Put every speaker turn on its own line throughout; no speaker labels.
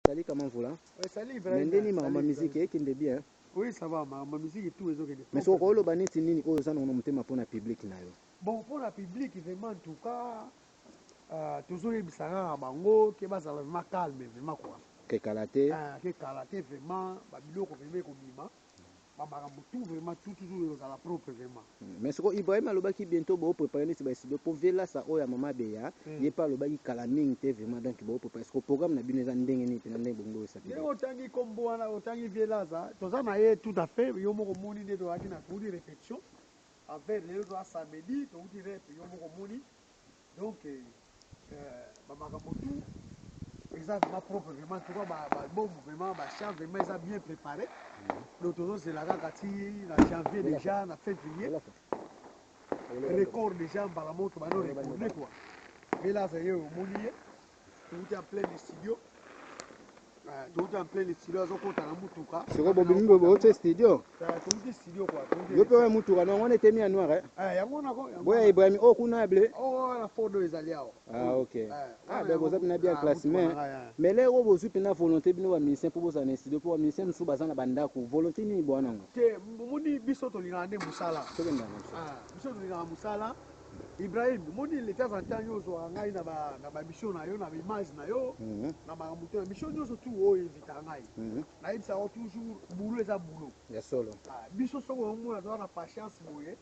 Salut, comment vous là?
Oui, salut Ibrahim.
Mais ma musique est qui est bien.
Oui, ça va, ma musique est tout les autres.
Mais ce rôle, c'est nini aux gens on monté pour la public là.
Bon, pour la public, vraiment, en tout cas, toujours les bisara bango, qui va vraiment calme, vraiment quoi.
Que kalaté.
Que kalaté vraiment, babilo ko vraiment ko bima. Babara tout vraiment tout toujours dans la propre vraiment.
Mais ce que Ibrahim alobaki bientôt bo préparer ni sibe pour vela ça oya mama beya, il pas alobaki kalaming te vraiment donc bo préparer ce programme na bineza ndenge ni tena ndenge bongo ça.
Mais otangi kombo wana otangi vela ça, toza na ye tout à fait, yo moko moni de to akina pour di répétition. Avec les autres samedi, donc il reste yo moko moni. Donc babara tout ma propre vraiment tout cas bon vraiment chant vraiment ils a bien préparé. L'autre c'est la gati la janvier déjà na février record déjà par la montre ba no recordé quoi et là ça y est au monier tout en plein studio tout en plein studio azo kota na mutuka
c'est quoi bobi mbo studio
tout studio quoi
yo pe mutuka non on était mis en noir
yango na ko
ouais Ibrahim oh kuna blé
oh na photo ezaliao
OK ben vous avez bien classement mais les robots su pena volonté bino ba musicien pour vous en studio pour musicien musu bazana banda ko volonté ni bwana ngo
te moni biso to lingande musala biso to lingande musala Ibrahim moni les temps en temps yo zo ngai na ba mission na yo na image na yo na ba muto na mission yo zo tout o invita ngai na il ça toujours boulot eza boulot
ya solo
biso soko mo na na patience moye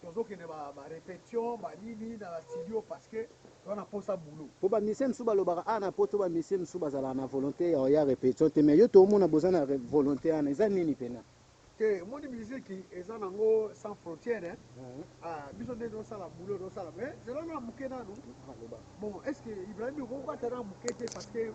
tozo ke ne ba répétition ba nini na studio parce que on a posa boulot
po ba musicien musu balobaka ana poto ba musicien musu bazala na volonté ya répétition te mais yo to mona bozana volonté ana eza nini pena
que mon musique est sans frontières biso de do sala boulot do sala mais c'est là na mukena nous bon est-ce que Ibrahim ko ka tara mukete parce que